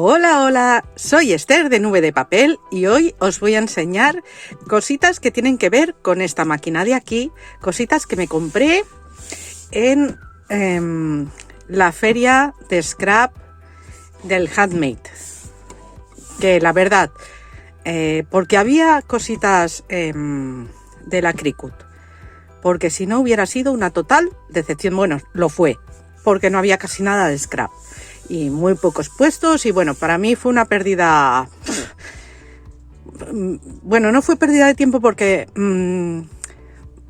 Hola, hola, soy Esther de Nube de Papel y hoy os voy a enseñar cositas que tienen que ver con esta máquina de aquí, cositas que me compré en la feria de scrap del Handmade, que la verdad, porque había cositas de la Cricut, porque si no hubiera sido una total decepción. Bueno, lo fue, porque no había casi nada de scrap y muy pocos puestos, y bueno, para mí fue una pérdida. Bueno, no fue pérdida de tiempo porque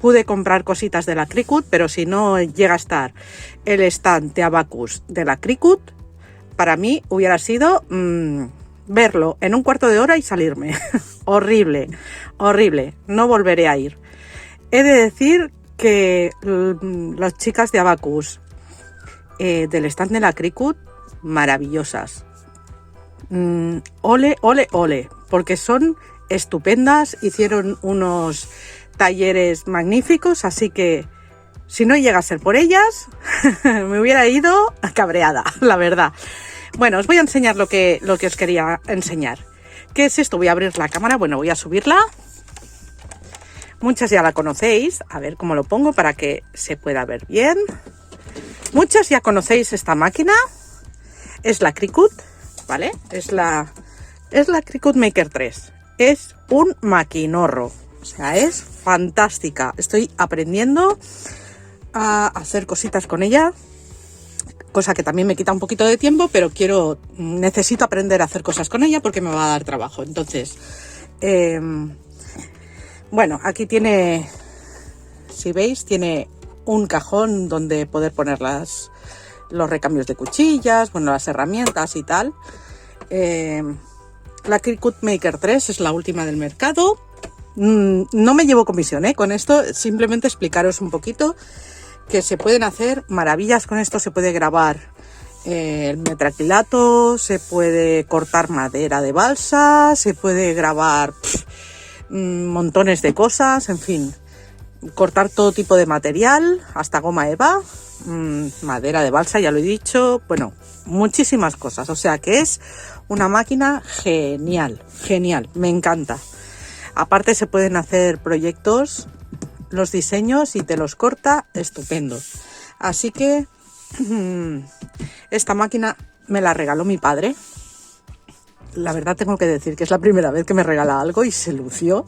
pude comprar cositas de la Cricut, pero si no llega a estar el stand de Abacus de la Cricut, para mí hubiera sido verlo en un cuarto de hora y salirme. Horrible, horrible, no volveré a ir. He de decir que las chicas de Abacus del stand de la Cricut, maravillosas. Ole, ole, ole, porque son estupendas, hicieron unos talleres magníficos, así que si no llega a ser por ellas, me hubiera ido cabreada, la verdad. Bueno, os voy a enseñar lo que os quería enseñar. ¿Qué es esto? Voy a abrir la cámara, bueno, voy a subirla. Muchas ya la conocéis, a ver cómo lo pongo para que se pueda ver bien. Muchas ya conocéis esta máquina, es la Cricut, ¿vale? Es la Cricut Maker 3, es un maquinorro, o sea, es fantástica. Estoy aprendiendo a hacer cositas con ella, cosa que también me quita un poquito de tiempo, pero necesito aprender a hacer cosas con ella porque me va a dar trabajo. Entonces, bueno, aquí tiene, si veis, tiene un cajón donde poder poner los recambios de cuchillas, bueno, las herramientas y tal. La Cricut Maker 3 es la última del mercado. No me llevo comisión, con esto, simplemente explicaros un poquito que se pueden hacer maravillas con esto. Se puede grabar el metraquilato, se puede cortar madera de balsa, se puede grabar montones de cosas, en fin, cortar todo tipo de material, hasta goma eva, madera de balsa, ya lo he dicho, bueno, muchísimas cosas. O sea que es una máquina genial, genial, me encanta. Aparte se pueden hacer proyectos, los diseños, y te los corta estupendo. Así que esta máquina me la regaló mi padre. La verdad tengo que decir que es la primera vez que me regala algo y se lució,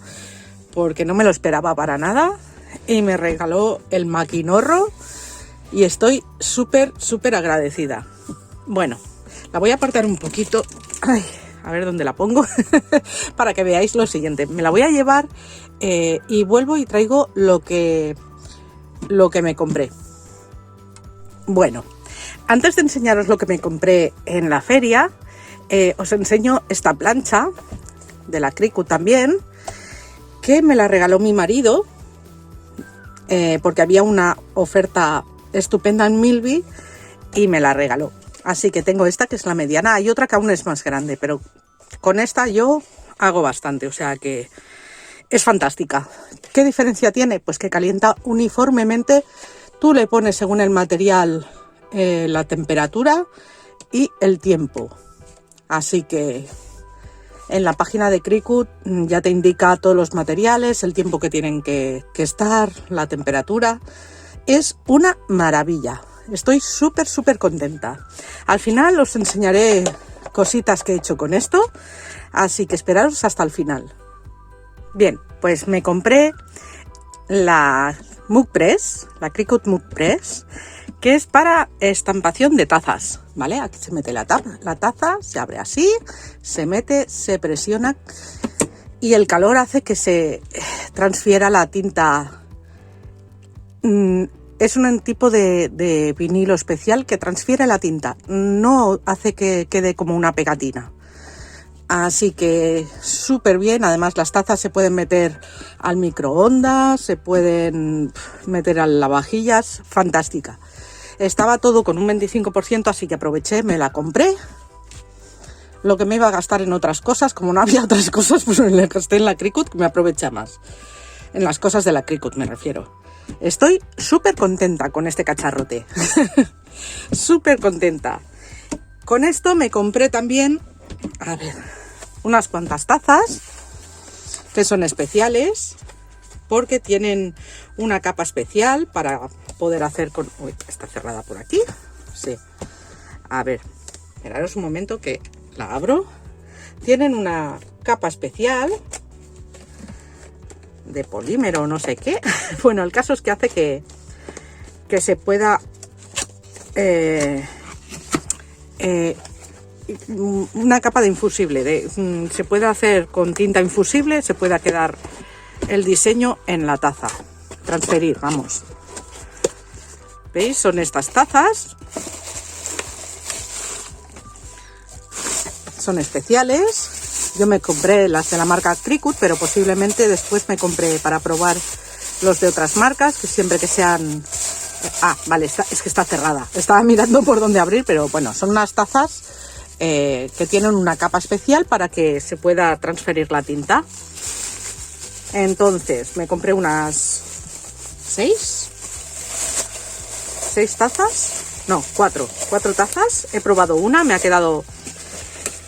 porque no me lo esperaba para nada, y me regaló el maquinorro y estoy súper, súper agradecida. Bueno, la voy a apartar un poquito. Ay, a ver dónde la pongo para que veáis lo siguiente. Me la voy a llevar y vuelvo y traigo lo que me compré. Bueno, antes de enseñaros lo que me compré en la feria, os enseño esta plancha de la Cricut también, que me la regaló mi marido, porque había una oferta estupenda en Milby y me la regaló. Así que tengo esta, que es la mediana. Hay otra que aún es más grande, pero con esta yo hago bastante, o sea que es fantástica. ¿Qué diferencia tiene? Pues que calienta uniformemente. Tú le pones según el material la temperatura y el tiempo. Así que en la página de Cricut ya te indica todos los materiales, el tiempo que tienen que estar, la temperatura. Es una maravilla. Estoy súper, súper contenta. Al final os enseñaré cositas que he hecho con esto, así que esperaros hasta el final. Bien, pues me compré la Mug Press, la Cricut Mug Press, que es para estampación de tazas, ¿vale? Aquí se mete la taza, se abre así, se mete, se presiona y el calor hace que se transfiera la tinta. Es un tipo de vinilo especial que transfiere la tinta, no hace que quede como una pegatina. Así que súper bien. Además, las tazas se pueden meter al microondas, se pueden meter a lavavajillas, fantástica. Estaba todo con un 25%, así que aproveché, me la compré. Lo que me iba a gastar en otras cosas, como no había otras cosas, pues me la gasté en la Cricut, que me aprovecha más. En las cosas de la Cricut me refiero. Estoy súper contenta con este cacharrote. Súper contenta. Con esto me compré también a ver, unas cuantas tazas que son especiales porque tienen una capa especial para poder hacer con... Uy, está cerrada por aquí. Sí. A ver, esperaros un momento que la abro. Tienen una capa especial de polímero, no sé qué. Bueno, el caso es que hace que se pueda una capa de infusible, se puede hacer con tinta infusible, se pueda quedar el diseño en la taza, transferir, vamos. ¿Veis? Son estas tazas, son especiales. Yo me compré las de la marca Cricut, pero posiblemente después me compré para probar los de otras marcas, que siempre que sean... Ah, vale, es que está cerrada. Estaba mirando por dónde abrir, pero bueno, son unas tazas que tienen una capa especial para que se pueda transferir la tinta. Entonces, me compré unas 6 tazas. No, 4 tazas. He probado una, me ha quedado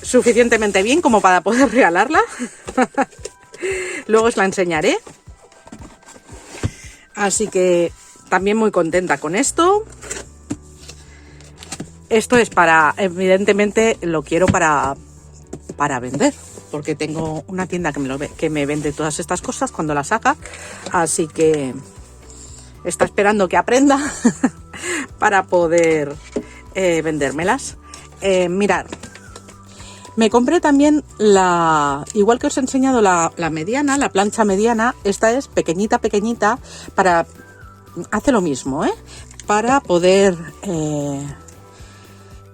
suficientemente bien como para poder regalarla. Luego os la enseñaré. Así que también muy contenta con esto. Esto es para, evidentemente lo quiero para vender, porque tengo una tienda que me vende todas estas cosas cuando las haga, así que está esperando que aprenda para poder vendérmelas. Mirad, me compré también igual que os he enseñado la mediana, la plancha mediana. Esta es pequeñita, para... Hace lo mismo, para poder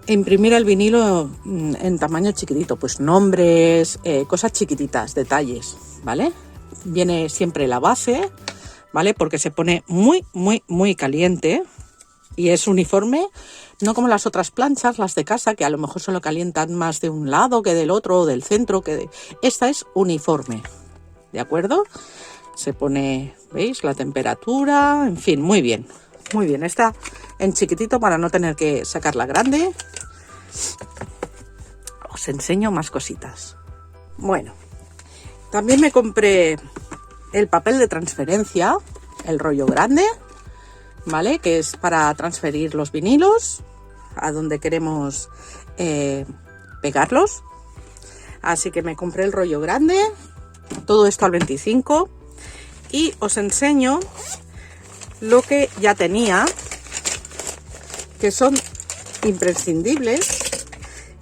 imprimir el vinilo en tamaño chiquitito, pues nombres, cosas chiquititas, detalles, ¿vale? Viene siempre la base, ¿vale? Porque se pone muy caliente y es uniforme, no como las otras planchas, las de casa, que a lo mejor solo calientan más de un lado que del otro, o del centro, Esta es uniforme, ¿de acuerdo? Se pone, ¿veis? La temperatura, en fin, muy bien. Muy bien, está en chiquitito para no tener que sacarla grande. Os enseño más cositas. Bueno, también me compré el papel de transferencia, el rollo grande, ¿vale? Que es para transferir los vinilos a donde queremos pegarlos. Así que me compré el rollo grande, todo esto al 25. Y os enseño lo que ya tenía, que son imprescindibles,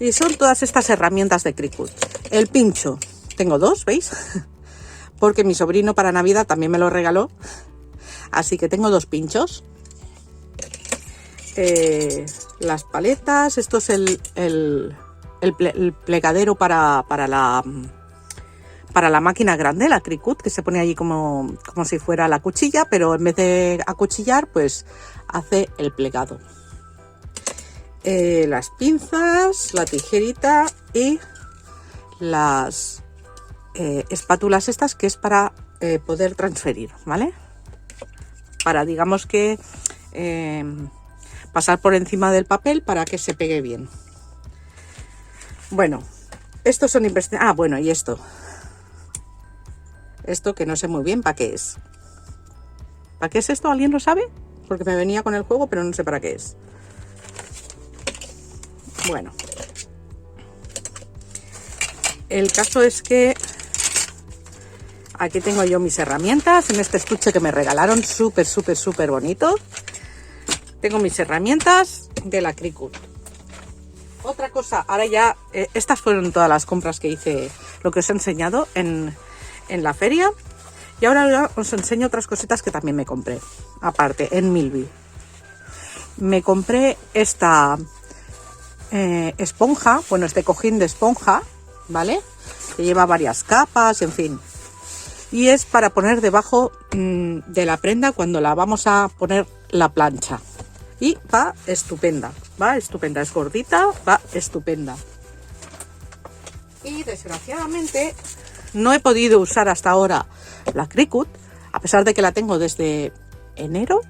y son todas estas herramientas de Cricut. El pincho, tengo 2, ¿veis? Porque mi sobrino para Navidad también me lo regaló, así que tengo 2 pinchos. Las paletas, esto es el plegadero para la máquina grande, la Cricut, que se pone allí como si fuera la cuchilla, pero en vez de acuchillar, pues hace el plegado. Las pinzas, la tijerita y las espátulas estas, que es para poder transferir, ¿vale? Para, digamos que, pasar por encima del papel para que se pegue bien. Bueno, estos son imprescindibles. Ah, bueno, y esto. Esto que no sé muy bien para qué es. ¿Para qué es esto? ¿Alguien lo sabe? Porque me venía con el juego, pero no sé para qué es. Bueno. El caso es que aquí tengo yo mis herramientas en este estuche que me regalaron, súper bonito. Tengo mis herramientas de la Cricut. Otra cosa, ahora ya, estas fueron todas las compras que hice, lo que os he enseñado en la feria. Y ahora os enseño otras cositas que también me compré, aparte, en Milby. Me compré esta esponja, bueno, este cojín de esponja, ¿vale? Que lleva varias capas, en fin. Y es para poner debajo de la prenda cuando la vamos a poner la plancha. Y va estupenda, es gordita, va estupenda. Y desgraciadamente no he podido usar hasta ahora la Cricut, a pesar de que la tengo desde enero,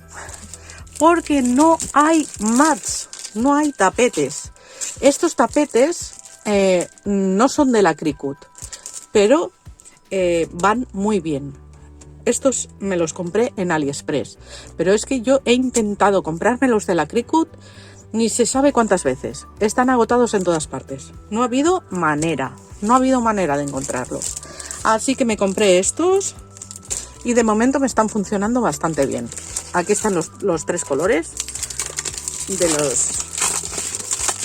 porque no hay mats, no hay tapetes. Estos tapetes no son de la Cricut, pero van muy bien. Estos me los compré en AliExpress, pero es que yo he intentado comprarme los de la Cricut ni se sabe cuántas veces. Están agotados en todas partes. No ha habido manera de encontrarlos. Así que me compré estos y de momento me están funcionando bastante bien. Aquí están los 3 colores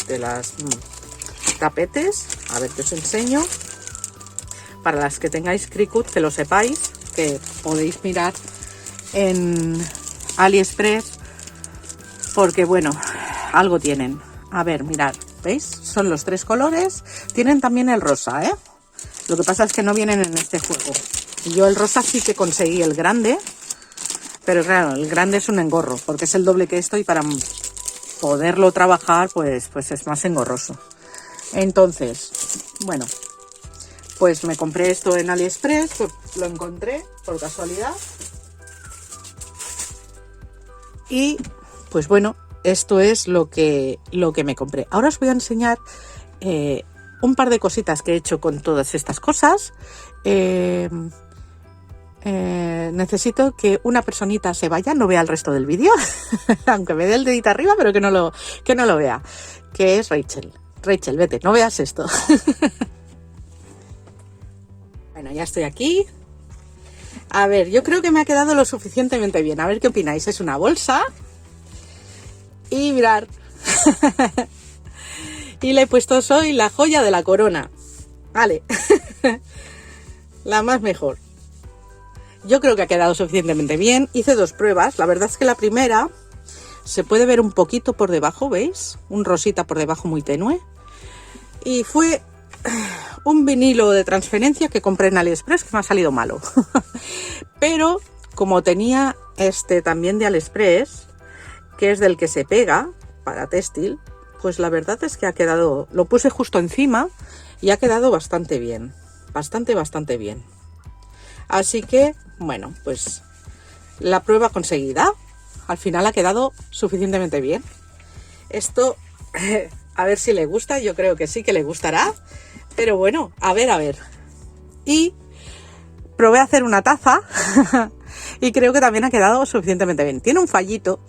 de las tapetes. A ver, que os enseño. Para las que tengáis Cricut, que lo sepáis, que podéis mirar en AliExpress, porque bueno, algo tienen. A ver, mirad, ¿veis? Son los 3 colores. Tienen también el rosa, ¿eh? Lo que pasa es que no vienen en este juego. Yo el rosa sí que conseguí el grande, pero claro, el grande es un engorro, porque es el doble que esto y para poderlo trabajar, pues es más engorroso. Entonces, bueno, pues me compré esto en AliExpress, pues lo encontré por casualidad. Y pues bueno, esto es lo que me compré. Ahora os voy a enseñar un par de cositas que he hecho con todas estas cosas. Necesito que una personita se vaya, no vea el resto del vídeo, aunque me dé el dedito arriba, pero que no lo vea, que es Rachel. Rachel, vete, no veas esto. Bueno, ya estoy aquí. A ver, yo creo que me ha quedado lo suficientemente bien. A ver qué opináis. Es una bolsa. Y mirad. Y le he puesto soy la joya de la corona. Vale. La más mejor. Yo creo que ha quedado suficientemente bien. Hice 2 pruebas. La verdad es que la primera se puede ver un poquito por debajo, ¿veis? Un rosita por debajo muy tenue. Y fue un vinilo de transferencia que compré en AliExpress que me ha salido malo. Pero como tenía este también de AliExpress, que es del que se pega para textil, pues la verdad es que ha quedado, lo puse justo encima y ha quedado bastante bien. Bastante bien. Así que, bueno, pues la prueba conseguida. Al final ha quedado suficientemente bien. Esto, a ver si le gusta. Yo creo que sí que le gustará. Pero bueno, a ver. Y probé a hacer una taza y creo que también ha quedado suficientemente bien. Tiene un fallito,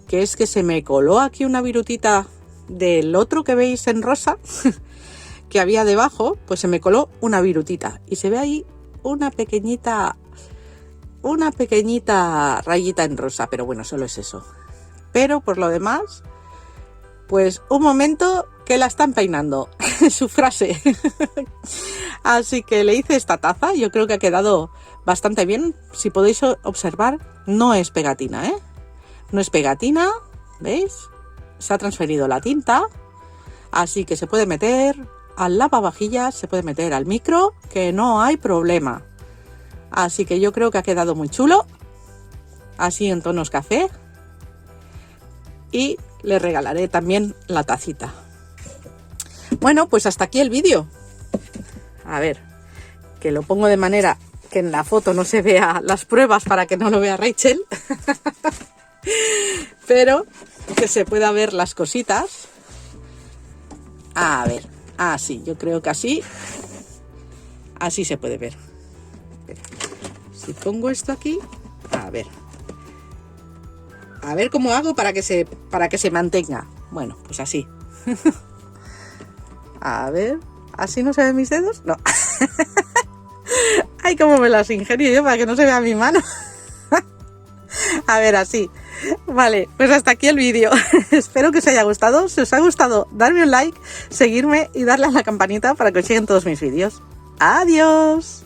que es que se me coló aquí una virutita del otro que veis en rosa, que había debajo, pues se me coló una virutita. Y se ve ahí una pequeñita rayita en rosa, pero bueno, solo es eso. Pero por lo demás, pues un momento que la están peinando, su frase. Así que le hice esta taza, yo creo que ha quedado bastante bien. Si podéis observar, no es pegatina, ¿eh? No es pegatina, ¿veis? Se ha transferido la tinta, así que se puede meter al lavavajillas, se puede meter al micro, que no hay problema. Así que yo creo que ha quedado muy chulo, así en tonos café. Y le regalaré también la tacita. Bueno, pues hasta aquí el vídeo. A ver, que lo pongo de manera que en la foto no se vea las pruebas para que no lo vea Rachel. Pero que se pueda ver las cositas. A ver, así, yo creo que así se puede ver. Si pongo esto aquí, a ver cómo hago para que se mantenga. Bueno, pues así. A ver, ¿así no se ven mis dedos? No. Ay, cómo me las ingenio yo para que no se vea mi mano. A ver, así. Vale, pues hasta aquí el vídeo. Espero que os haya gustado. Si os ha gustado, darme un like, seguirme y darle a la campanita para que os lleguen todos mis vídeos. ¡Adiós!